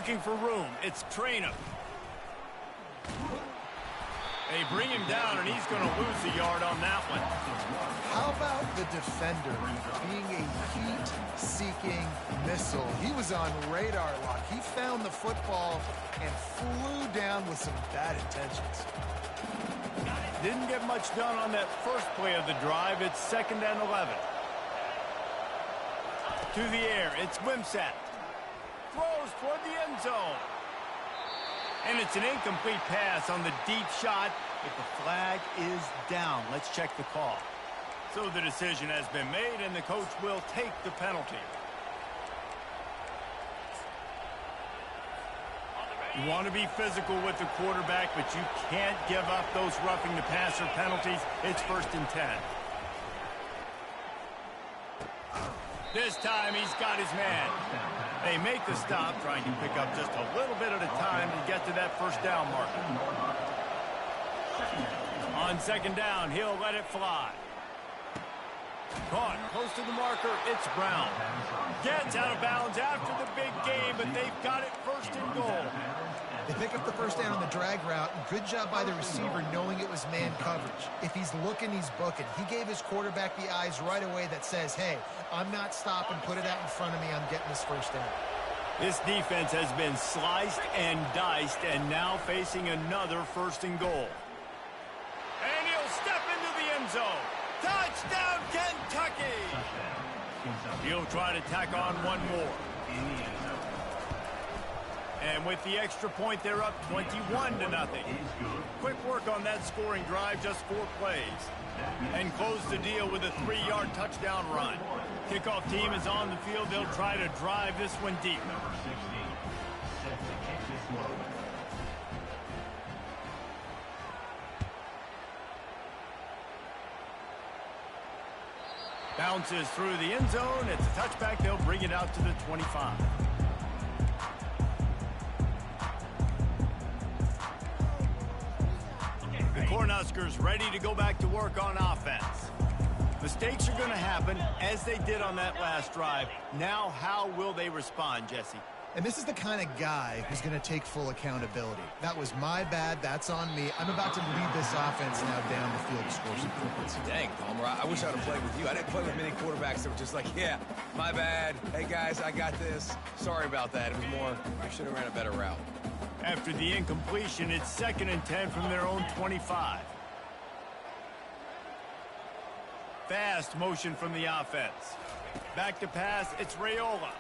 looking for room. It's Trainer. They bring him down, and he's going to lose a yard on that one. How about the defender being a heat-seeking missile? He was on radar lock. He found the football and flew down with some bad intentions. Didn't get much done on that first play of the drive. It's 2nd and 11. To the air, it's Ncaa. Throws toward the end zone. And it's an incomplete pass on the deep shot, but the flag is down. Let's check the call. So the decision has been made, and the coach will take the penalty. You want to be physical with the quarterback, but you can't give up those roughing the passer penalties. It's 1st and 10. This time he's got his man. They make the stop, trying to pick up just a little bit at a time to get to that 1st down marker. On 2nd down, he'll let it fly. Caught close to the marker, it's Brown. Gets out of bounds after the big game, but they've got it 1st and goal. They pick up the 1st down on the drag route. Good job by the receiver knowing it was man coverage. If he's looking, he's booking. He gave his quarterback the eyes right away that says, hey, I'm not stopping, put it out in front of me, I'm getting this 1st down. This defense has been sliced and diced, and now facing another 1st and goal. And he'll step into the end zone. Touchdown, Kentucky! He'll try to tack on one more. And with the extra point, they're up 21-0. Quick work on that scoring drive, just 4 plays. And close the deal with a 3-yard touchdown run. Kickoff team is on the field. They'll try to drive this one deep. Bounces through the end zone. It's a touchback. They'll bring it out to the 25. The Cornhuskers ready to go back to work on offense. Mistakes are going to happen, as they did on that last drive. Now, how will they respond, Jesse? And this is the kind of guy who's going to take full accountability. That was my bad. That's on me. I'm about to lead this offense now down the field to score some points. Dang, Palmer, I wish I would have played with you. I didn't play with many quarterbacks that were just like, yeah, my bad. Hey, guys, I got this. Sorry about that. It was more, I should have ran a better route. After the incompletion, it's 2nd and 10 from their own 25. Fast motion from the offense. Back to pass, it's Raiola.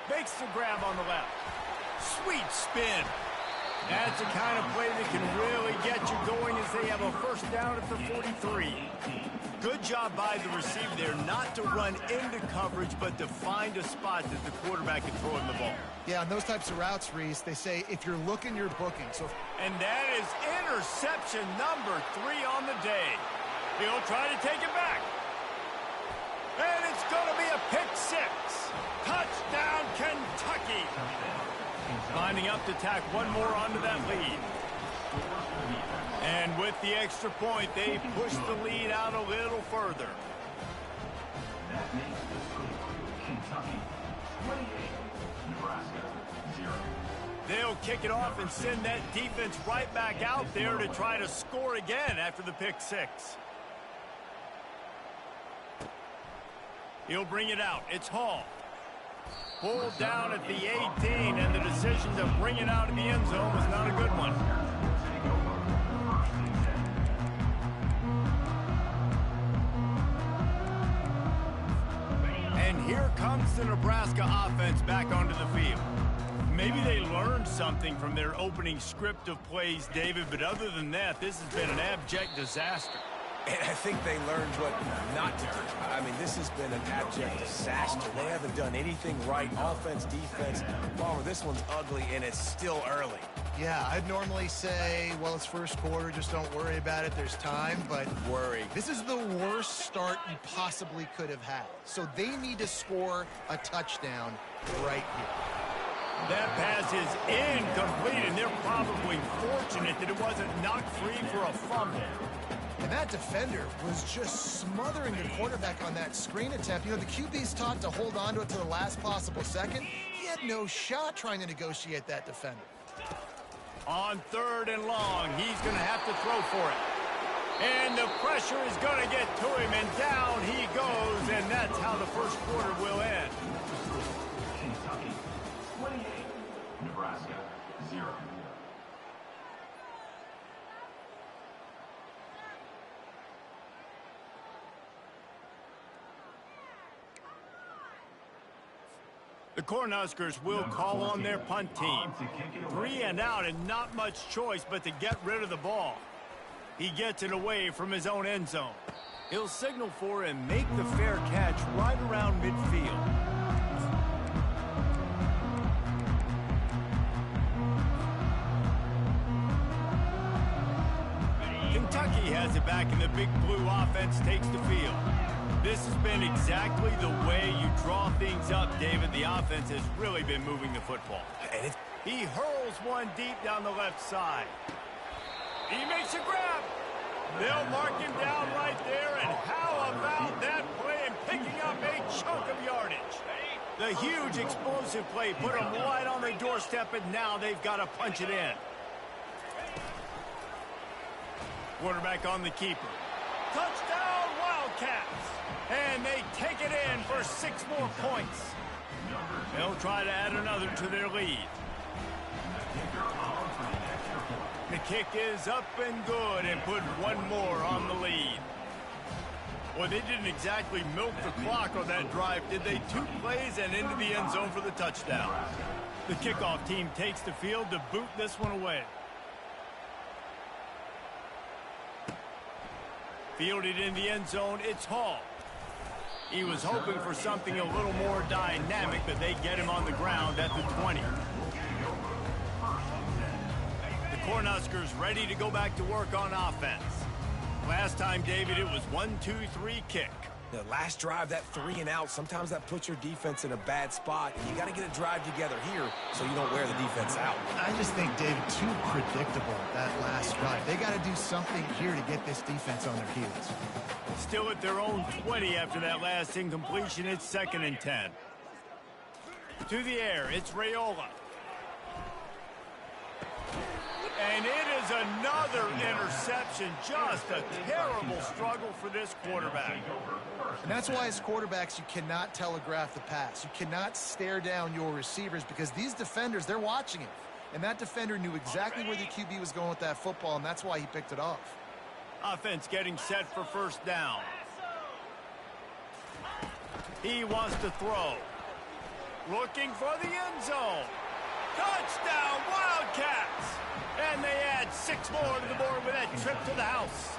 Makes the grab on the left. Sweet spin. That's the kind of play that can really get you going as they have a 1st down at the 43. Good job by the receiver there not to run into coverage, but to find a spot that the quarterback can throw him the ball. Yeah, on those types of routes, Reese, they say if you're looking, you're booking. And that is interception number 3 on the day. He'll try to take it back. And it's going to be a pick 6. Touchdown, Kentucky. Lining up to tack one more onto that lead. And with the extra point, they push the lead out a little further. That makes the score Kentucky 28, Nebraska 0. They'll kick it off and send that defense right back out there to try to score again after the pick 6. He'll bring it out. It's Hall. Pulled down at the 18, and the decision to bring it out in the end zone was not a good one. And here comes the Nebraska offense back onto the field. Maybe they learned something from their opening script of plays, David, but other than that, this has been an abject disaster. And I think they learned what not to do. I mean, this has been an abject disaster. They haven't done anything right, offense, defense. Palmer, this one's ugly, and it's still early. Yeah, I'd normally say, well, it's 1st quarter, just don't worry about it, there's time, but Worry. This is the worst start you possibly could have had. So they need to score a touchdown right here. That pass is incomplete, and they're probably fortunate that it wasn't knocked free for a fumble. And that defender was just smothering the quarterback on that screen attempt. You know, the QB's taught to hold on to it to the last possible second. He had no shot trying to negotiate that defender. On 3rd and long, he's going to have to throw for it. And the pressure is going to get to him, and down he goes, and that's how the first quarter will end. Kentucky 28, Nebraska 0. The Cornhuskers will call on their punt team. 3 and out and not much choice but to get rid of the ball. He gets it away from his own end zone. He'll signal for and make the fair catch right around midfield. Kentucky has it back and the Big Blue offense takes the field. This has been exactly the way you draw things up, David. The offense has really been moving the football. He hurls one deep down the left side. He makes a grab. They'll mark him down right there, and how about that play and picking up a chunk of yardage? The huge explosive play put them right on their doorstep, and now they've got to punch it in. Quarterback on the keeper. Touchdown, Wildcats! And they take it in for 6 more points. They'll try to add another to their lead. The kick is up and good and put 1 more on the lead. Well, they didn't exactly milk the clock on that drive, did they? 2 plays and into the end zone for the touchdown. The kickoff team takes the field to boot this one away. Fielded in the end zone, it's Hall. He was hoping for something a little more dynamic, but they get him on the ground at the 20. The Cornhuskers ready to go back to work on offense. Last time, David, it was 1-2-3 kick. The last drive, that 3 and out, sometimes that puts your defense in a bad spot, and you got to get a drive together here so you don't wear the defense out. I just think, David, too predictable, that last drive. They got to do something here to get this defense on their heels. Still at their own 20 after that last incompletion. It's 2nd and 10. To the air, it's Raiola. And it is another interception. Just a terrible struggle for this quarterback. And that's why as quarterbacks, you cannot telegraph the pass. You cannot stare down your receivers because these defenders, they're watching it. And that defender knew exactly where the QB was going with that football, and that's why he picked it off. Offense getting set for 1st down. He wants to throw. Looking for the end zone. Touchdown, Wildcats! And they add 6 more to the board with that trip to the house.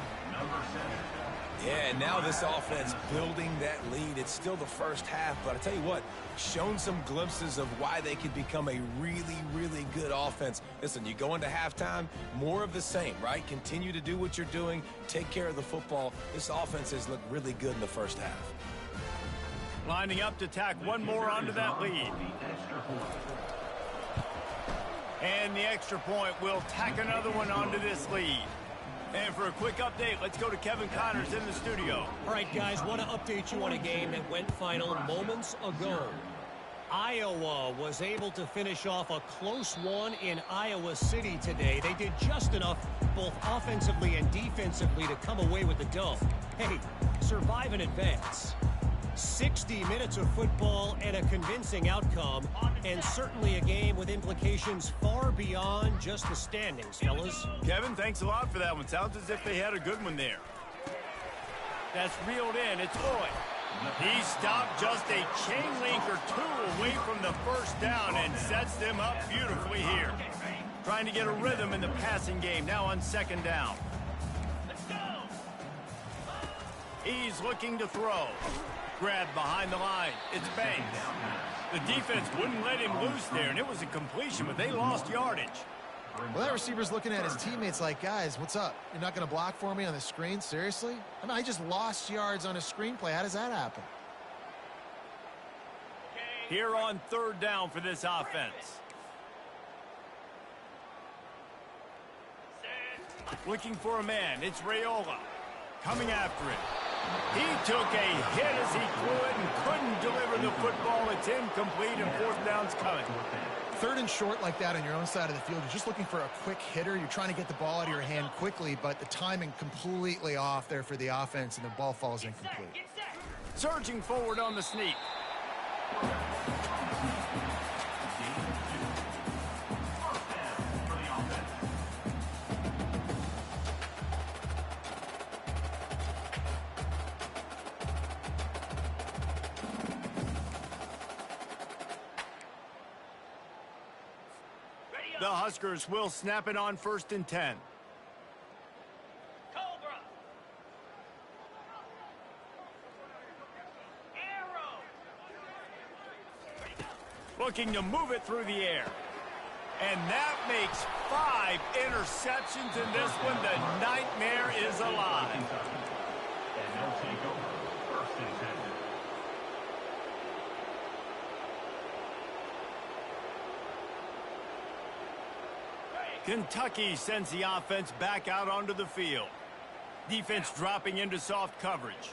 Yeah, and now this offense building that lead. It's still the first half, but I tell you what, shown some glimpses of why they could become a really, really good offense. Listen, you go into halftime, more of the same, right? Continue to do what you're doing, take care of the football. This offense has looked really good in the first half. Lining up to tack 1 more onto that lead. And the extra point will tack another one onto this lead. And for a quick update, let's go to Kevin Connors in the studio. All right, guys, want to update you on a game that went final moments ago. Iowa was able to finish off a close one in Iowa City today. They did just enough, both offensively and defensively, to come away with the dub. Hey, survive and advance. 60 minutes of football and a convincing outcome, and certainly a game with implications far beyond just the standings, fellas. Kevin, thanks a lot for that one. Sounds as if they had a good one there. That's reeled in. It's Boyd. He stopped just a chain link or 2 away from the 1st down and sets them up beautifully here. Trying to get a rhythm in the passing game, now on 2nd down. He's looking to throw. Grab behind the line. It's Banks. The defense wouldn't let him loose there, and it was a completion, but they lost yardage. Well, that receiver's looking at his teammates like, guys, what's up? You're not going to block for me on the screen? Seriously? I mean, I just lost yards on a screenplay. How does that happen? Here on 3rd down for this offense. Looking for a man. It's Raiola. Coming after it. He took a hit as he threw it and couldn't deliver the football. It's incomplete and fourth down's coming. Third and short like that on your own side of the field, you're just looking for a quick hitter. You're trying to get the ball out of your hand quickly, but the timing completely off there for the offense, and the ball falls incomplete. Surging forward on the sneak. The Huskers will snap it on 1st and 10. Looking to move it through the air. And that makes 5 interceptions in this one. The nightmare is alive. And they'll take over 1st and 10. Kentucky sends the offense back out onto the field. Defense dropping into soft coverage.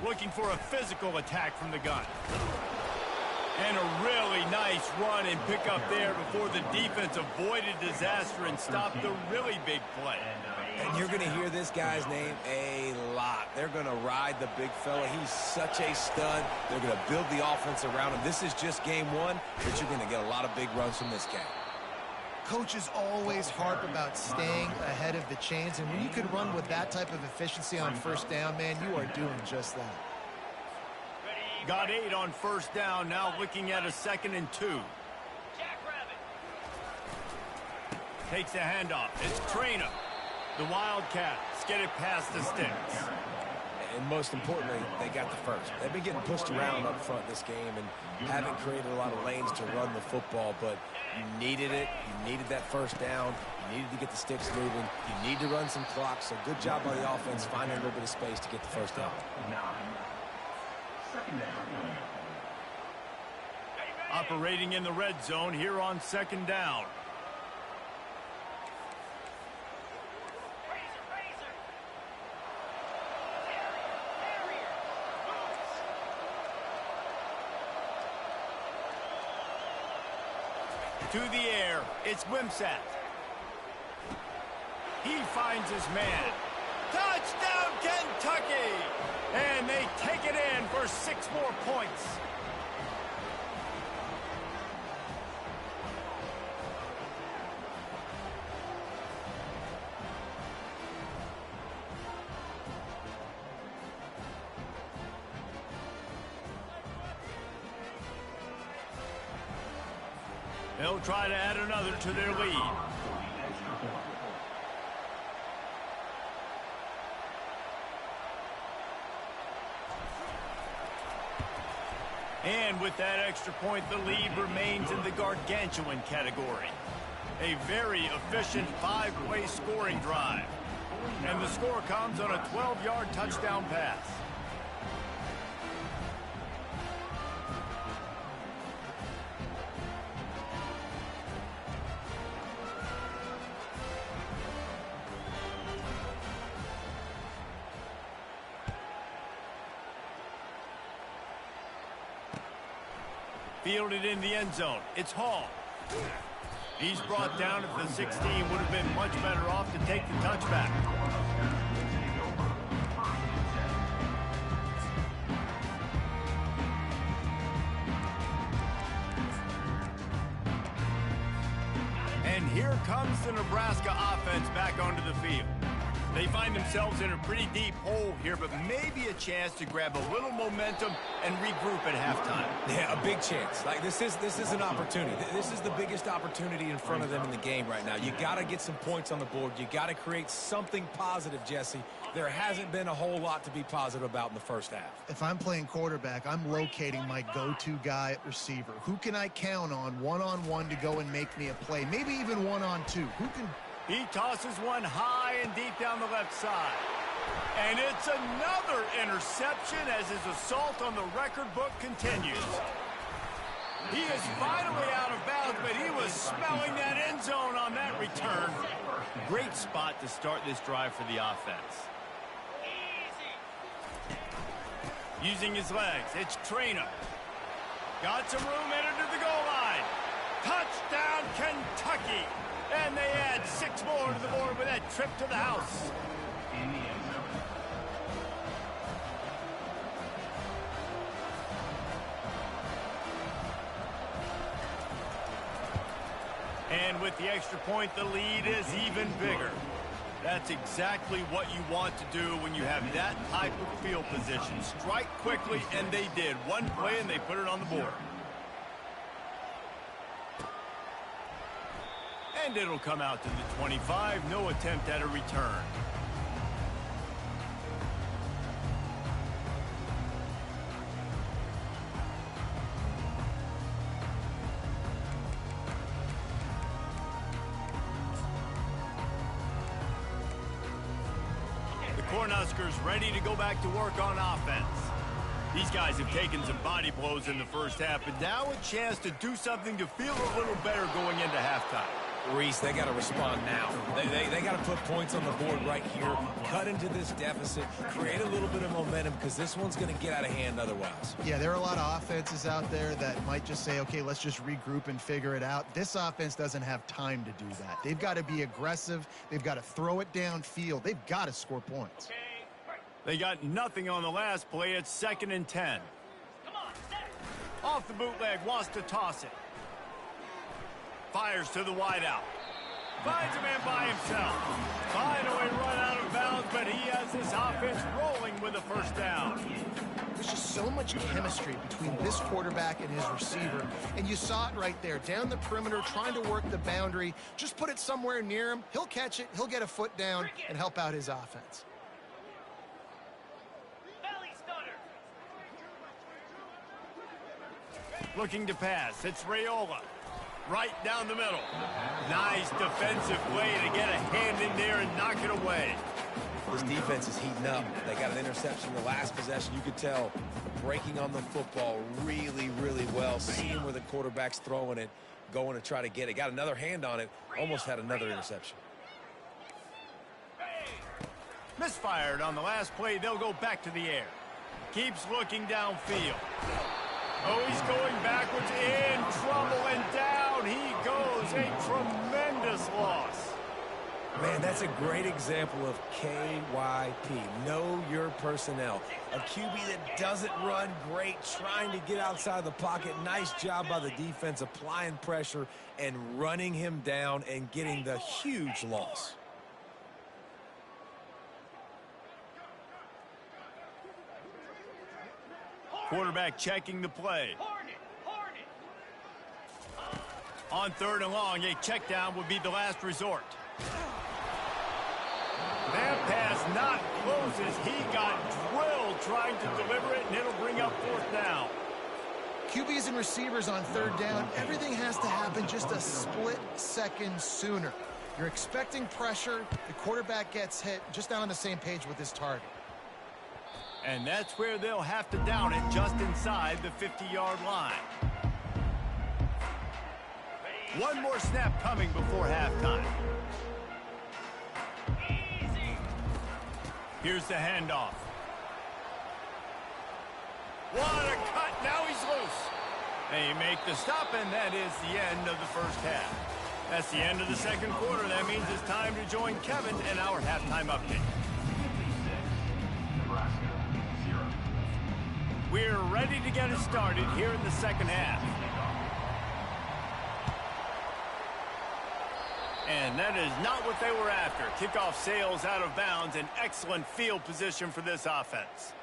Looking for a physical attack from the gun. And a really nice run and pick up there before the defense avoided disaster and stopped the really big play. And you're going to hear this guy's name a lot. They're going to ride the big fella. He's such a stud. They're going to build the offense around him. This is just game one, but you're going to get a lot of big runs from this guy. Coaches always harp about staying ahead of the chains, and when you can run with that type of efficiency on 1st down, man, you are doing just that. Got 8 on 1st down, now looking at a 2nd and 2. Takes the handoff. It's Trainer. The Wildcats get it past the sticks. And most importantly, they got the first. They've been getting pushed around up front this game and haven't created a lot of lanes to run the football, but you needed it. You needed that 1st down. You needed to get the sticks moving. You need to run some clock, so good job by the offense finding a little bit of space to get the 1st down. 2nd down. Operating in the red zone here on 2nd down. To the air, it's Ncaa. He finds his man. Touchdown, Kentucky! And they take it in for 6 more points. They'll try to add another to their lead. And with that extra point, the lead remains in the gargantuan category. A very efficient 5-play scoring drive. And the score comes on a 12-yard touchdown pass. Fielded in the end zone. It's Hall. He's brought down at the 16. Would have been much better off to take the touchback. And here comes the Nebraska offense back onto the field. They find themselves in a pretty deep hole here, but maybe a chance to grab a little momentum and regroup at halftime. Yeah, a big chance. Like this is an opportunity. This is the biggest opportunity in front of them in the game right now. You got to get some points on the board. You got to create something positive, Jesse. There hasn't been a whole lot to be positive about in the 1st half. If I'm playing quarterback, I'm locating my go-to guy at receiver. Who can I count on one-on-one to go and make me a play? Maybe even one-on-two. Who can... He tosses one high and deep down the left side. And it's another interception as his assault on the record book continues. He is finally out of bounds, but he was smelling that end zone on that return. Great spot to start this drive for the offense. Using his legs, it's Trainer. Got some room headed to the goal line. Touchdown, Kentucky. And they add 6 more to the board with that trip to the house. In the end zone. And with the extra point, the lead is even bigger. That's exactly what you want to do when you have that type of field position. Strike quickly, and they did. One play, and they put it on the board. And it'll come out to the 25. No attempt at a return. Cornhuskers ready to go back to work on offense. These guys have taken some body blows in the first half, but now a chance to do something to feel a little better going into halftime. Reese, they got to respond now. They got to put points on the board right here, cut into this deficit, create a little bit of momentum, because this one's going to get out of hand otherwise. Yeah, there are a lot of offenses out there that might just say, okay, let's just regroup and figure it out. This offense doesn't have time to do that. They've got to be aggressive. They've got to throw it downfield. They've got to score points. They got nothing on the last play. It's 2nd and 10. Off the bootleg, wants to toss it. Fires to the wideout. Finds a man by himself. Finally run out of bounds, but he has this offense rolling with a first down. There's just so much chemistry between this quarterback and his receiver, and you saw it right there, down the perimeter, trying to work the boundary. Just put it somewhere near him. He'll catch it, he'll get a foot down, and help out his offense. Looking to pass, it's Raiola. Right down the middle. Nice defensive play to get a hand in there and knock it away. This defense is heating up. They got an interception in the last possession. You could tell breaking on the football really, really well. Seeing where the quarterback's throwing it, going to try to get it. Got another hand on it. Almost had another interception. Misfired on the last play. They'll go back to the air. Keeps looking downfield. Oh, he's going backwards, in trouble, and down he goes. A tremendous loss. Man, that's a great example of KYP. Know your personnel. A QB that doesn't run great, trying to get outside the pocket. Nice job by the defense, applying pressure and running him down and getting the huge loss. Quarterback checking the play. On 3rd and long, a check down would be the last resort. That pass not closes. He got drilled trying to deliver it, and it'll bring up 4th down. QBs and receivers on 3rd down, everything has to happen just a split second sooner. You're expecting pressure. The quarterback gets hit, just not on the same page with his target. And that's where they'll have to down it, just inside the 50-yard line. One more snap coming before halftime. Here's the handoff. What a cut. Now he's loose. They make the stop, and that is the end of the first half. That's the end of the 2nd quarter. That means it's time to join Kevin in our halftime update. We're ready to get it started here in the 2nd half. And that is not what they were after. Kickoff sails out of bounds. An excellent field position for this offense.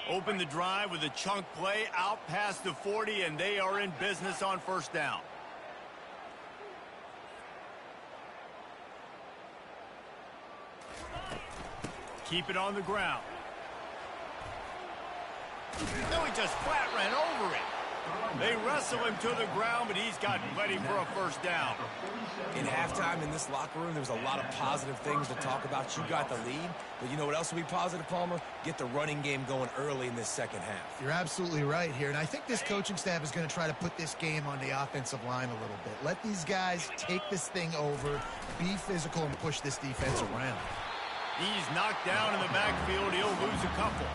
Open the drive with a chunk play out past the 40, and they are in business on 1st down. Keep it on the ground. No, he just flat ran over it. They wrestle him to the ground, but he's gotten plenty for a first down. In halftime in this locker room, there was a lot of positive things to talk about. You got the lead, but you know what else will be positive, Palmer? Get the running game going early in this second half. You're absolutely right here, and I think this coaching staff is going to try to put this game on the offensive line a little bit. Let these guys take this thing over, be physical, and push this defense around. He's knocked down in the backfield. He'll lose a couple.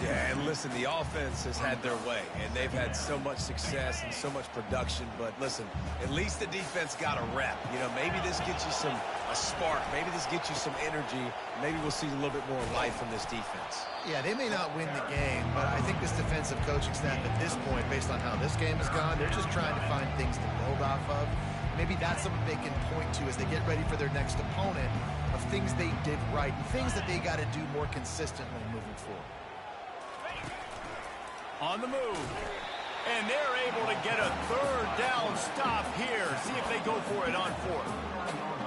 Yeah, and listen, the offense has had their way, and they've had so much success and so much production. But listen, at least the defense got a rep. You know, maybe this gets you a spark. Maybe this gets you some energy. Maybe we'll see a little bit more life from this defense. Yeah, they may not win the game, but I think this defensive coaching staff at this point, based on how this game has gone, they're just trying to find things to build off of. Maybe that's something they can point to as they get ready for their next opponent, of things they did right and things that they got to do more consistently moving forward. On the move. And they're able to get a third down stop here. See if they go for it on fourth.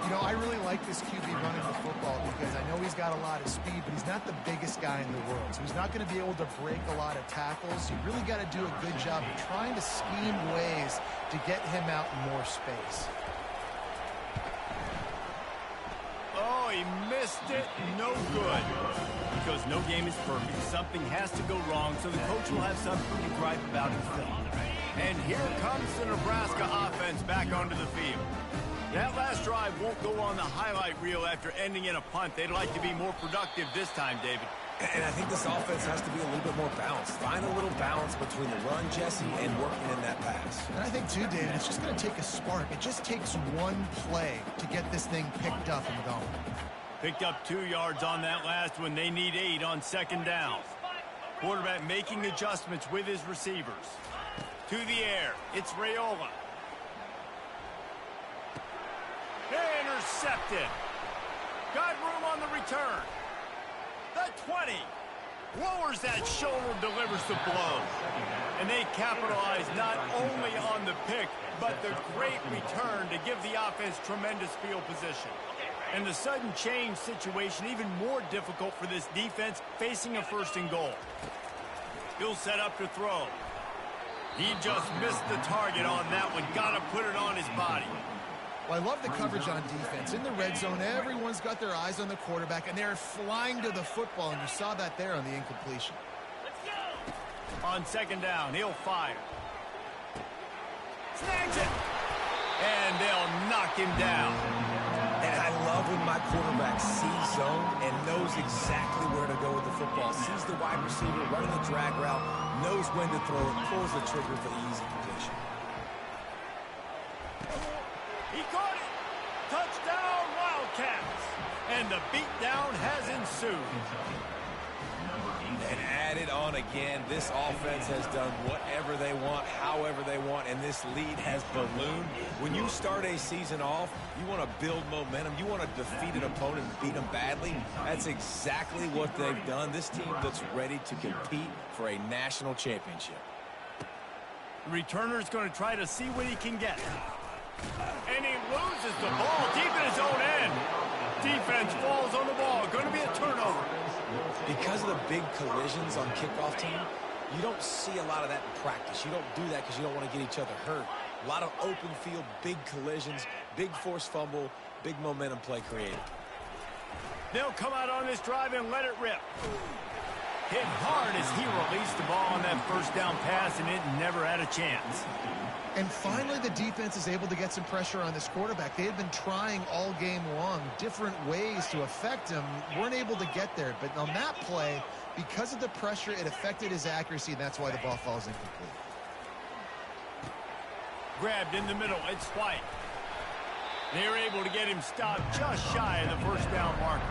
You know, I really like this QB running the football because I know he's got a lot of speed, but he's not the biggest guy in the world. So he's not going to be able to break a lot of tackles. You really got to do a good job of trying to scheme ways to get him out in more space. Oh, he missed it. No good. Because no game is perfect. Something has to go wrong, so the coach will have something to gripe about in film. And here comes the Nebraska offense back onto the field. That last drive won't go on the highlight reel after ending in a punt. They'd like to be more productive this time, David. And I think this offense has to be a little bit more balanced. Find a little balance between the run, Jesse, and working in that pass. And I think, too, David, it's just going to take a spark. It just takes one play to get this thing picked up and going. Picked up 2 yards on that last one. They need 8 on second down. Quarterback making adjustments with his receivers. To the air. It's Raiola. Intercepted. Got room on the return. The 20. Lowers that shoulder, delivers the blow. And they capitalize not only on the pick, but the great return to give the offense tremendous field position. And the sudden change situation even more difficult for this defense facing a first and goal. He'll set up to throw. He just missed the target on that one. Got to put it on his body. Well, I love the coverage on defense. In the red zone, everyone's got their eyes on the quarterback, and they're flying to the football, and you saw that there on the incompletion. On second down, he'll fire. Snags it. And they'll knock him down. And I love when my quarterback sees zone and knows exactly where to go with the football. Sees the wide receiver running the drag route, knows when to throw it, pulls the trigger for the easy completion. He caught it. Touchdown, Wildcats. And the beatdown has ensued. And added on again, this offense has done whatever they want, however they want, and this lead has ballooned. When you start a season off, you want to build momentum. You want to defeat an opponent and beat them badly. That's exactly what they've done. This team looks ready to compete for a national championship. The returner's going to try to see what he can get. And he loses the ball deep in his own end. Defense falls on the ball. Going to be a turnover. Because of the big collisions on kickoff team, you don't see a lot of that in practice. You don't do that because you don't want to get each other hurt. A lot of open field, big collisions, big forced fumble, big momentum play created. They'll come out on this drive and let it rip. Hit hard as he released the ball on that first down pass, and it never had a chance. And finally, the defense is able to get some pressure on this quarterback. They had been trying all game long different ways to affect him. Weren't able to get there. But on that play, because of the pressure, it affected his accuracy, and that's why the ball falls incomplete. Grabbed in the middle. It's White. They're able to get him stopped just shy of the first down marker.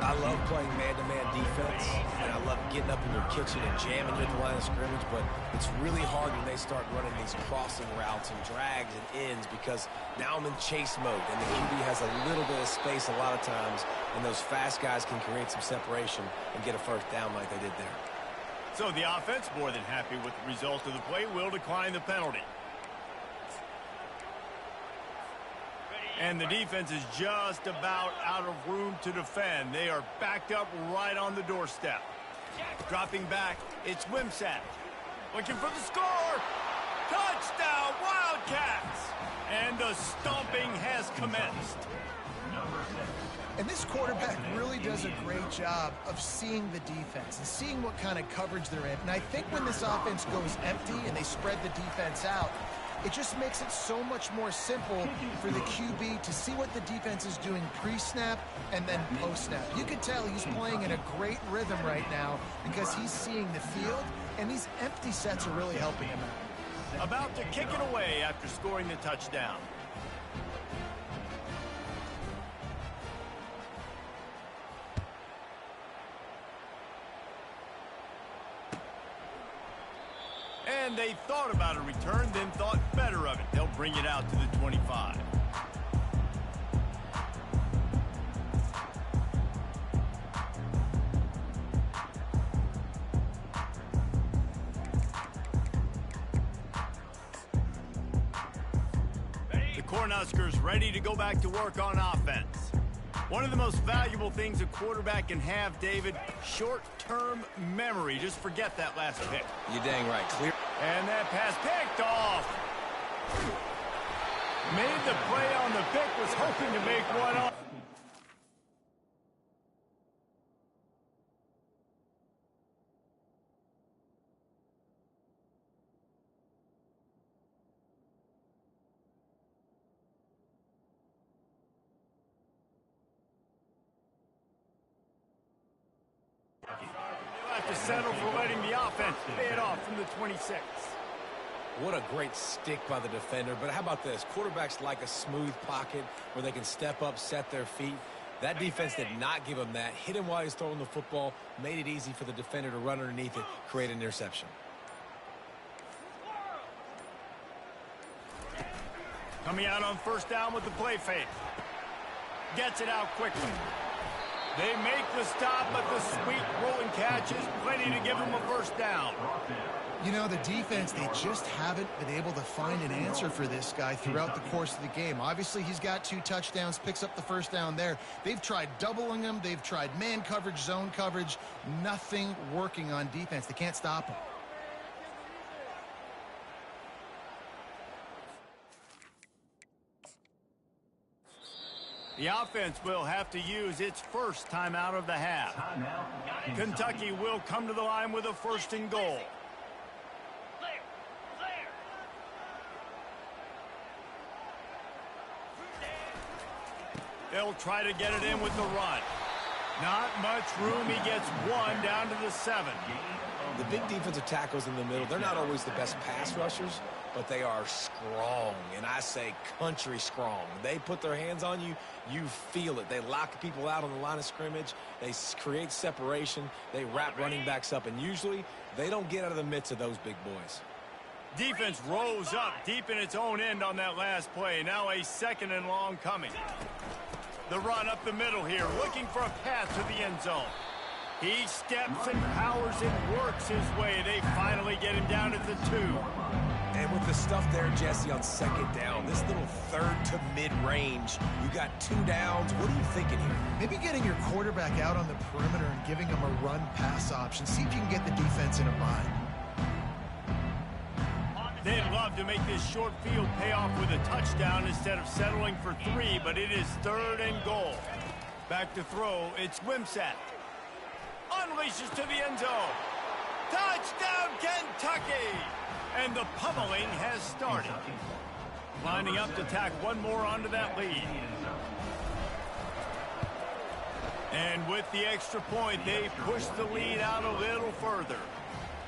I love playing man-to-man defense, and I love getting up in your kitchen and jamming you at the line of scrimmage, but it's really hard when they start running these crossing routes and drags and ends because now I'm in chase mode, and the QB has a little bit of space a lot of times, and those fast guys can create some separation and get a first down like they did there. So the offense, more than happy with the result of the play, will decline the penalty. And the defense is just about out of room to defend. They are backed up right on the doorstep. Dropping back, it's Ncaa. Looking for the score. Touchdown, Wildcats! And the stomping has commenced. And this quarterback really does a great job of seeing the defense and seeing what kind of coverage they're in. And I think when this offense goes empty and they spread the defense out, it just makes it so much more simple for the QB to see what the defense is doing pre-snap and then post-snap. You can tell he's playing in a great rhythm right now because he's seeing the field, and these empty sets are really helping him out. About to kick it away after scoring the touchdown. And they thought about a return, then thought better of it. They'll bring it out to the 25. The Cornhuskers ready to go back to work on offense. One of the most valuable things a quarterback can have, David, short-term memory. Just forget that last pick. You're dang right. Clear. And that pass picked off. Made the play on the pick, was hoping to make one off. They'll have to settle for letting the offense pay it off from the 26. What a great stick by the defender. But how about this? Quarterbacks like a smooth pocket where they can step up, set their feet. That defense did not give him that. Hit him while he's throwing the football. Made it easy for the defender to run underneath it, create an interception. Coming out on first down with the play fake. Gets it out quickly. They make the stop, but the sweet rolling catch is plenty to give them a first down. You know, the defense, they just haven't been able to find an answer for this guy throughout the course of the game. Obviously, he's got 2 touchdowns, picks up the first down there. They've tried doubling him. They've tried man coverage, zone coverage. Nothing working on defense. They can't stop him. The offense will have to use its first time out of the half. Kentucky will come to the line with a first and goal. They'll try to get it in with the run. Not much room. He gets 1 down to the 7. The big defensive tackles in the middle, they're not always the best pass rushers, but they are strong, and I say country strong. They put their hands on you, you feel it. They lock people out on the line of scrimmage. They create separation. They wrap running backs up, and usually they don't get out of the midst of those big boys. Defense rose up deep in its own end on that last play. Now a second and long coming. The run up the middle here, looking for a path to the end zone. He steps and powers and works his way. They finally get him down at the 2. And with the stuff there, Jesse, on second down, this little third to mid-range, you got 2 downs. What are you thinking here? Maybe getting your quarterback out on the perimeter and giving him a run-pass option. See if you can get the defense in a bind. They'd love to make this short field pay off with a touchdown instead of settling for 3, but it is 3rd and goal. Back to throw, it's Ncaa. Unleashes to the end zone. Touchdown, Kentucky! And the pummeling has started. Lining up to tack one more onto that lead. And with the extra point, they push the lead out a little further.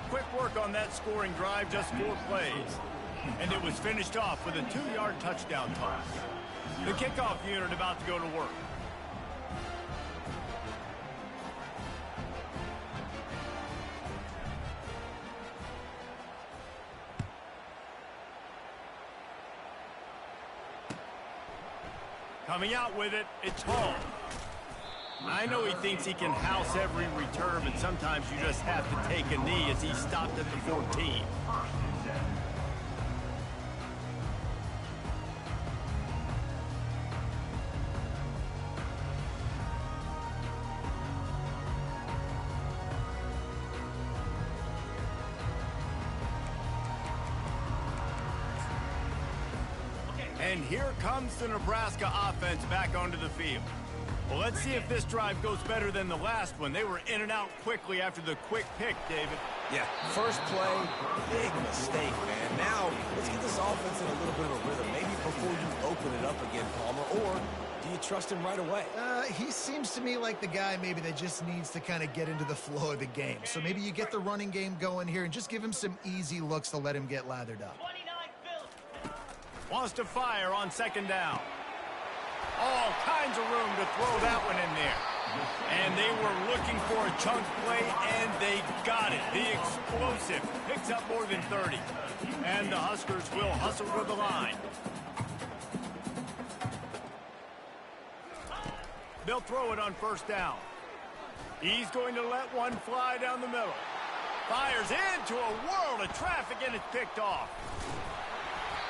Quick work on that scoring drive, just 4 plays. And it was finished off with a 2-yard touchdown toss. The kickoff unit about to go to work. Coming out with it, it's Hall. I know he thinks he can house every return, but sometimes you just have to take a knee as he stopped at the 14. And here comes the Nebraska offense back onto the field. Well, let's see if this drive goes better than the last one. They were in and out quickly after the quick pick, David. Yeah, first play, big mistake, man. Now, let's get this offense in a little bit of a rhythm. Maybe before you open it up again, Palmer, or do you trust him right away? He seems to me like the guy maybe that just needs to kind of get into the flow of the game. So maybe you get the running game going here and just give him some easy looks to let him get lathered up. Wants to fire on second down. All kinds of room to throw that one in there. And they were looking for a chunk play, and they got it. The explosive picks up more than 30. And the Huskers will hustle to the line. They'll throw it on first down. He's going to let one fly down the middle. Fires into a world of traffic, and it's picked off.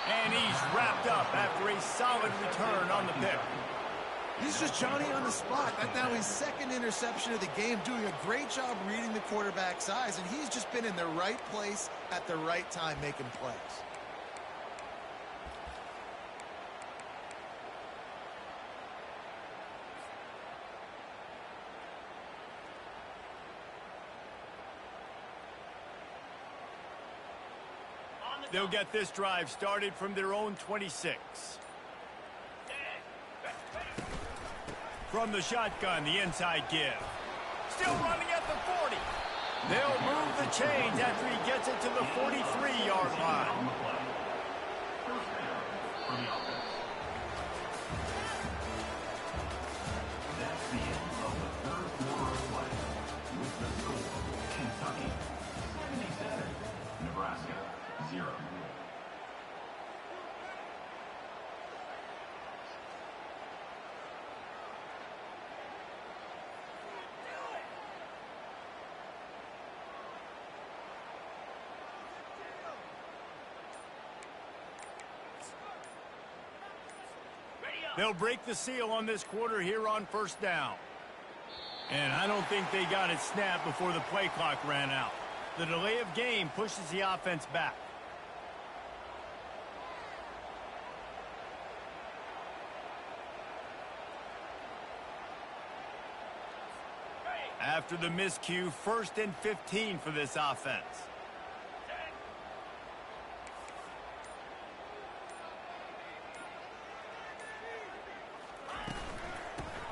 And he's wrapped up after a solid return on the pick. He's just Johnny on the spot. That's now his second interception of the game, doing a great job reading the quarterback's eyes, and he's just been in the right place at the right time making plays. They'll get this drive started from their own 26. From the shotgun, the inside give. Still running at the 40. They'll move the chains after he gets it to the 43-yard line. That's the end of the third quarter of play. With the score, Kentucky 77, Nebraska 0. They'll break the seal on this quarter here on first down. And I don't think they got it snapped before the play clock ran out. The delay of game pushes the offense back. After the miscue, 1st and 15 for this offense.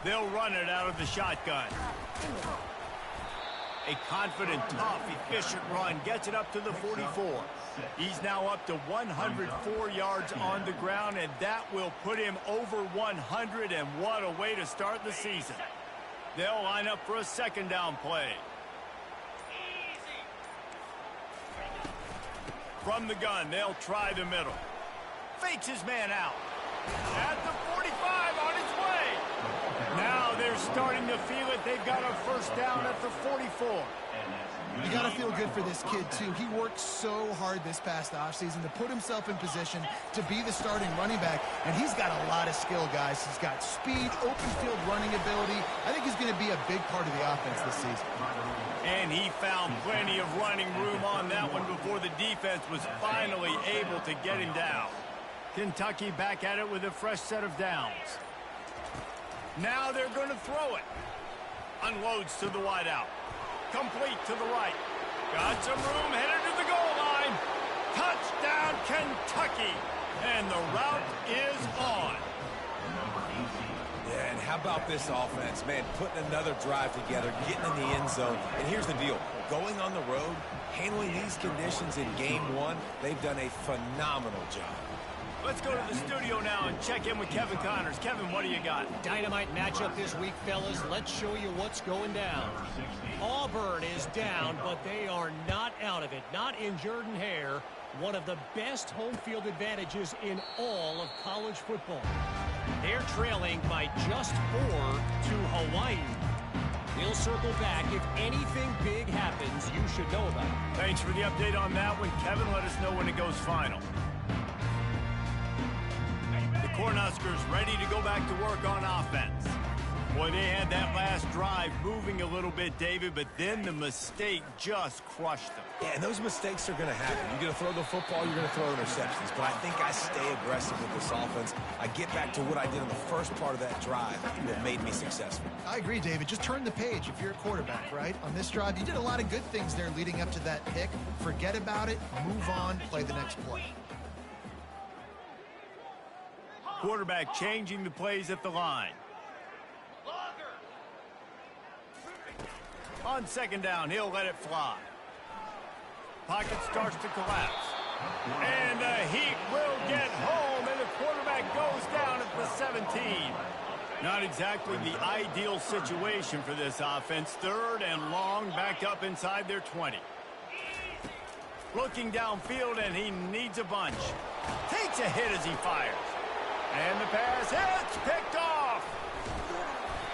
They'll run it out of the shotgun. A confident, tough, efficient run gets it up to the 44. He's now up to 104 yards on the ground, and that will put him over 100, and what a way to start the season. They'll line up for a second down play. From the gun, they'll try the middle. Fakes his man out. At the 45, on his way. Now they're starting to feel it. They've got a first down at the 44. You got to feel good for this kid, too. He worked so hard this past offseason to put himself in position to be the starting running back, and he's got a lot of skill, guys. He's got speed, open field running ability. I think he's going to be a big part of the offense this season. And he found plenty of running room on that one before the defense was finally able to get him down. Kentucky back at it with a fresh set of downs. Now they're going to throw it. Unloads to the wideout. Complete to the right. Got some room, headed to the goal line. Touchdown, Kentucky. And the route is on. Yeah, and how about this offense, man, putting another drive together, getting in the end zone. And here's the deal. Going on the road, handling these conditions in game one, they've done a phenomenal job. Let's go to the studio now and check in with Kevin Connors. Kevin, what do you got? Dynamite matchup this week, fellas. Let's show you what's going down. Auburn is down, but they are not out of it. Not in Jordan-Hare. One of the best home field advantages in all of college football. They're trailing by just 4 to Hawaii. We'll circle back. If anything big happens, you should know about it. Thanks for the update on that one. Kevin, let us know when it goes final. The Cornhuskers ready to go back to work on offense. Boy, they had that last drive moving a little bit, David, but then the mistake just crushed them. Yeah, and those mistakes are going to happen. You're going to throw the football, you're going to throw interceptions. But I think I stay aggressive with this offense. I get back to what I did in the first part of that drive that made me successful. I agree, David. Just turn the page if you're a quarterback, right? On this drive, you did a lot of good things there leading up to that pick. Forget about it, move on, play the next play. Quarterback changing the plays at the line. On second down, he'll let it fly. Pocket starts to collapse. And the Heat will get home, and the quarterback goes down at the 17. Not exactly the ideal situation for this offense. Third and long, back up inside their 20. Looking downfield, and he needs a bunch. Takes a hit as he fires. And the pass hits, picked off.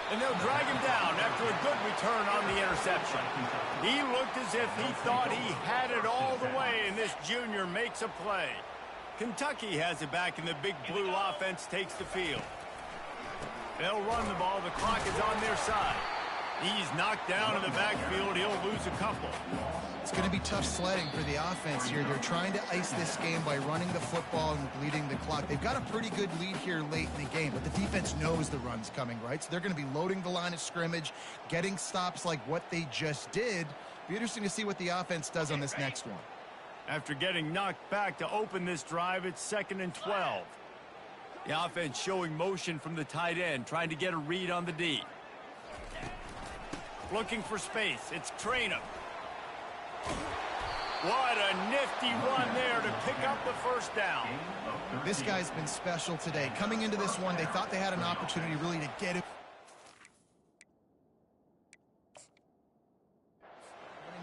And they'll drag him down after a good return on the interception. He looked as if he thought he had it all the way, and this junior makes a play. Kentucky has it back, and the big blue offense takes the field. They'll run the ball. The clock is on their side. He's knocked down in the backfield. He'll lose a couple. It's going to be tough sledding for the offense here. They're trying to ice this game by running the football and bleeding the clock. They've got a pretty good lead here late in the game, but the defense knows the run's coming, right? So they're going to be loading the line of scrimmage, getting stops like what they just did. Be interesting to see what the offense does on this next one. After getting knocked back to open this drive, it's 2nd and 12. The offense showing motion from the tight end, trying to get a read on the D. Looking for space. It's Traynham. What a nifty run there to pick up the first down. This guy's been special today. Coming into this one, they thought they had an opportunity really to get it.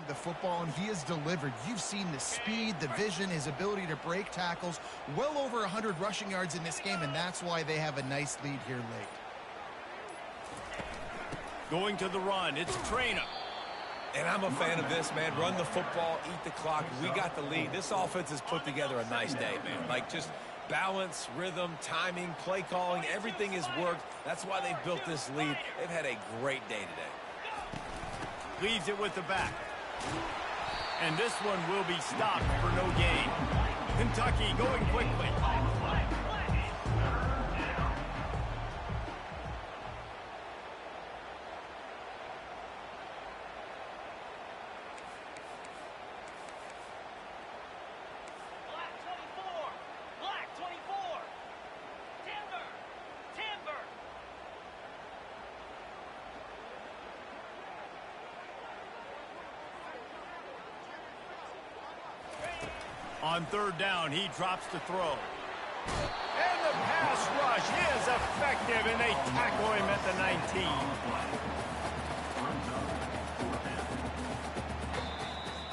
The football, and he has delivered. You've seen the speed, the vision, his ability to break tackles. Well over 100 rushing yards in this game, and that's why they have a nice lead here late. Going to the run, it's Traynham. And I'm a fan of this, man. Run the football, eat the clock. We got the lead. This offense has put together a nice day, man. Like, just balance, rhythm, timing, play calling, everything has worked. That's why they've built this lead. They've had a great day today. Leaves it with the back. And this one will be stopped for no gain. Kentucky going quickly. On third down, he drops to throw. And the pass rush is effective, and they tackle him at the 19.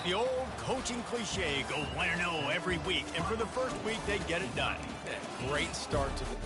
The old coaching cliche, go 1-0 every week. And for the first week, they get it done. Yeah, great start to the...